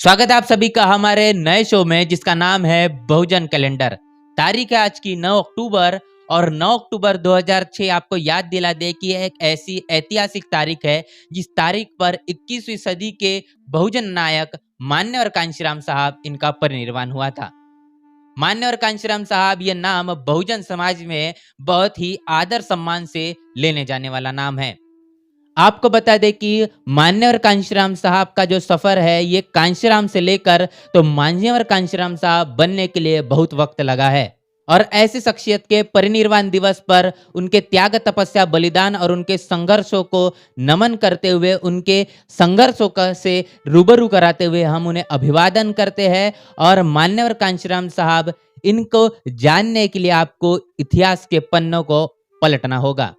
स्वागत है आप सभी का हमारे नए शो में जिसका नाम है बहुजन कैलेंडर। तारीख है आज की 9 अक्टूबर और 9 अक्टूबर 2006 आपको याद दिला दे कि यह एक ऐसी ऐतिहासिक तारीख है जिस तारीख पर 21वीं सदी के बहुजन नायक मान्यवर कांशीराम साहब इनका परिनिर्वाण हुआ था। मान्यवर कांशीराम साहब ये नाम बहुजन समाज में बहुत ही आदर सम्मान से लेने जाने वाला नाम है। आपको बता दें कि मान्यवर कांशीराम साहब का जो सफ़र है ये कांशीराम से लेकर तो मान्यवर कांशीराम साहब बनने के लिए बहुत वक्त लगा है। और ऐसी शख्सियत के परिनिर्वाण दिवस पर उनके त्याग तपस्या बलिदान और उनके संघर्षों को नमन करते हुए उनके संघर्षों से रूबरू कराते हुए हम उन्हें अभिवादन करते हैं। और मान्यवर कांशीराम साहब इनको जानने के लिए आपको इतिहास के पन्नों को पलटना होगा।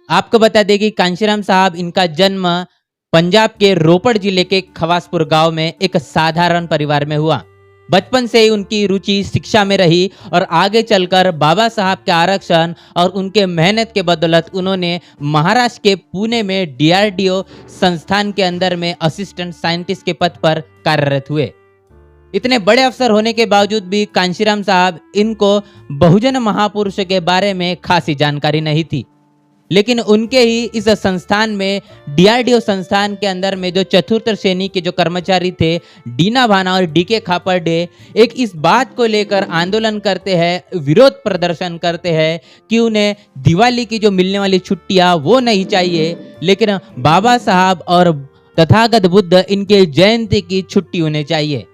आपको बता दें कि कांशीराम साहब इनका जन्म पंजाब के रोपड़ जिले के खवासपुर गांव में एक साधारण परिवार में हुआ। बचपन से ही उनकी रुचि शिक्षा में रही और आगे चलकर बाबा साहब के आरक्षण और उनके मेहनत के बदौलत उन्होंने महाराष्ट्र के पुणे में डीआरडीओ संस्थान के अंदर में असिस्टेंट साइंटिस्ट के पद पर कार्यरत हुए। इतने बड़े अफसर होने के बावजूद भी कांशीराम साहब इनको बहुजन महापुरुष के बारे में खासी जानकारी नहीं थी। लेकिन उनके ही इस संस्थान में डीआरडीओ संस्थान के अंदर में जो चतुर्थ श्रेणी के जो कर्मचारी थे डीना भाना और डीके खापर्डे एक इस बात को लेकर आंदोलन करते हैं, विरोध प्रदर्शन करते हैं कि उन्हें दिवाली की जो मिलने वाली छुट्टियां वो नहीं चाहिए, लेकिन बाबा साहब और तथागत बुद्ध इनके जयंती की छुट्टी होनी चाहिए।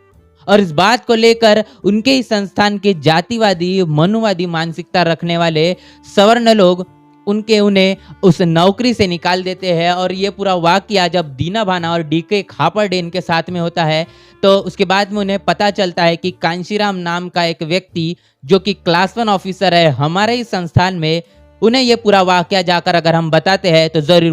और इस बात को लेकर उनके ही संस्थान के जातिवादी मनुवादी मानसिकता रखने वाले सवर्ण लोग उन्हें उस नौकरी से निकाल देते हैं। और ये पूरा वाकया जब दीना भाना और डीके खापर्डे इनके साथ में होता है तो उसके बाद में उन्हें पता चलता है कि कांशीराम नाम का एक व्यक्ति जो कि क्लास 1 ऑफिसर है हमारे ही संस्थान में, उन्हें ये पूरा वाकया जाकर अगर हम बताते हैं तो जरूर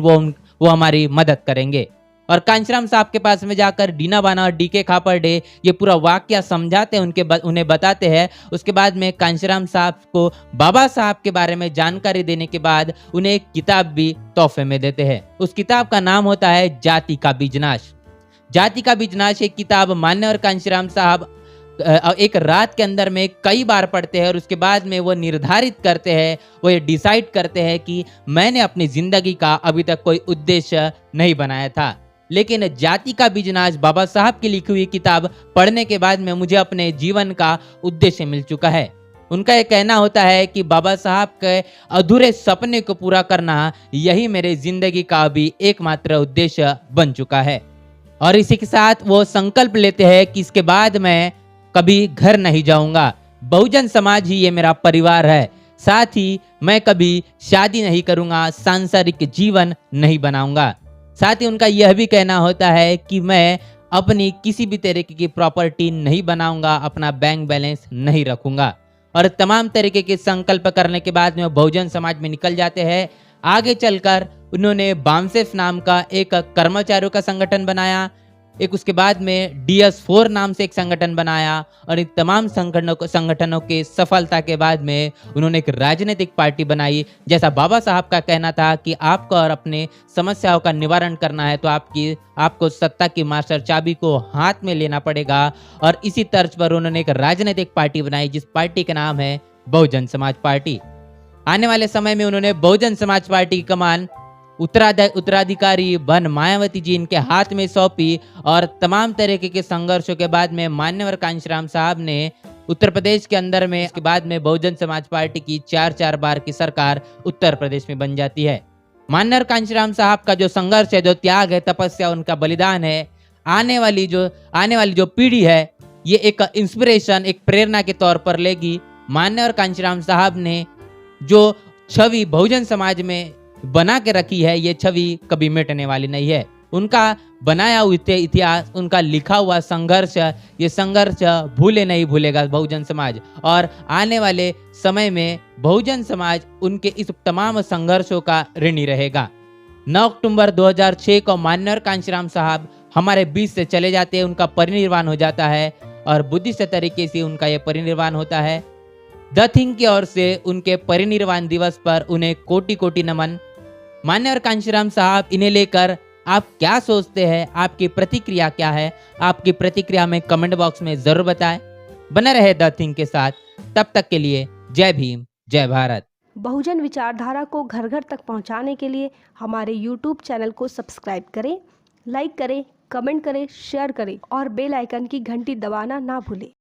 वो हमारी मदद करेंगे। और कांशीराम साहब के पास में जाकर डीना भाना और डीके खापर्डे ये पूरा वाकया समझाते हैं, उन्हें बताते हैं। उसके बाद में कांशीराम साहब को बाबा साहब के बारे में जानकारी देने के बाद उन्हें एक किताब भी तोहफे में देते हैं। उस किताब का नाम होता है जाति का बीजनाश। जाति का बीजनाश एक किताब मान्यवर कांशीराम साहब एक रात के अंदर में कई बार पढ़ते हैं और उसके बाद में वो निर्धारित करते हैं, वो ये डिसाइड करते हैं कि मैंने अपनी जिंदगी का अभी तक कोई उद्देश्य नहीं बनाया था, लेकिन जाति का बीजनाश बाबा साहब की लिखी हुई किताब पढ़ने के बाद में मुझे अपने जीवन का उद्देश्य मिल चुका है। उनका ये कहना होता है कि बाबा साहब के अधूरे सपने को पूरा करना यही मेरे जिंदगी का भी एकमात्र उद्देश्य बन चुका है। और इसी के साथ वो संकल्प लेते हैं कि इसके बाद मैं कभी घर नहीं जाऊंगा, बहुजन समाज ही ये मेरा परिवार है, साथ ही मैं कभी शादी नहीं करूंगा, सांसारिक जीवन नहीं बनाऊंगा। साथ ही उनका यह भी कहना होता है कि मैं अपनी किसी भी तरीके की प्रॉपर्टी नहीं बनाऊंगा, अपना बैंक बैलेंस नहीं रखूंगा। और तमाम तरीके के संकल्प करने के बाद में वो बहुजन समाज में निकल जाते हैं। आगे चलकर उन्होंने बामसेफ नाम का एक कर्मचारियों का संगठन बनाया, एक उसके बाद में DS4 नाम से एक संगठन बनाया। और इन तमाम संगठनों के सफलता के बाद में उन्होंने एक राजनीतिक पार्टी बनाई। जैसा बाबा साहब का कहना था कि आपको और अपने समस्याओं का निवारण करना है तो आपको सत्ता की मास्टर चाबी को हाथ में लेना पड़ेगा। और इसी तर्ज पर उन्होंने एक राजनीतिक पार्टी बनाई जिस पार्टी का नाम है बहुजन समाज पार्टी। आने वाले समय में उन्होंने बहुजन समाज पार्टी की कमान उत्तराधिकारी बन मायावती जी इनके हाथ में सौंपी। और तमाम तरीके के संघर्षों के बाद में मान्यवर कांशीराम साहब ने उत्तर प्रदेश के अंदर में इसके बाद में बहुजन समाज पार्टी की 4 बार की सरकार उत्तर प्रदेश में बन जाती है। मान्यवर कांशीराम साहब का जो संघर्ष है, जो त्याग है, तपस्या, उनका बलिदान है, आने वाली जो पीढ़ी है ये एक इंस्पिरेशन, एक प्रेरणा के तौर पर लेगी। मान्यवर कांशीराम साहब ने जो छवि बहुजन समाज में बना के रखी है ये छवि कभी मिटने वाली नहीं है। उनका बनाया हुआ इतिहास, उनका लिखा हुआ संघर्ष, ये संघर्ष नहीं भूलेगा बहुजन समाज। और आने वाले समय में बहुजन समाज उनके इस तमाम संघर्षों का ऋणी रहेगा। 9 अक्टूबर 2006 को मान्यवर कांशीराम साहब हमारे बीच से चले जाते हैं, उनका परिनिर्वाण हो जाता है। और बुद्धिस्ट तरीके से उनका यह परिनिर्वाण होता है। द थिंग की ओर से उनके परिनिर्वाण दिवस पर उन्हें कोटि कोटि नमन। मान्यवर कांशीराम साहब इन्हें लेकर आप क्या सोचते हैं, आपकी प्रतिक्रिया क्या है? आपकी प्रतिक्रिया में कमेंट बॉक्स में ज़रूर बताएं। बने रहे द थिंग के साथ। तब तक के लिए जय भीम, जय भारत। बहुजन विचारधारा को घर घर तक पहुंचाने के लिए हमारे YouTube चैनल को सब्सक्राइब करें, लाइक करें, कमेंट करें, शेयर करें और बेल आइकन की घंटी दबाना ना भूलें।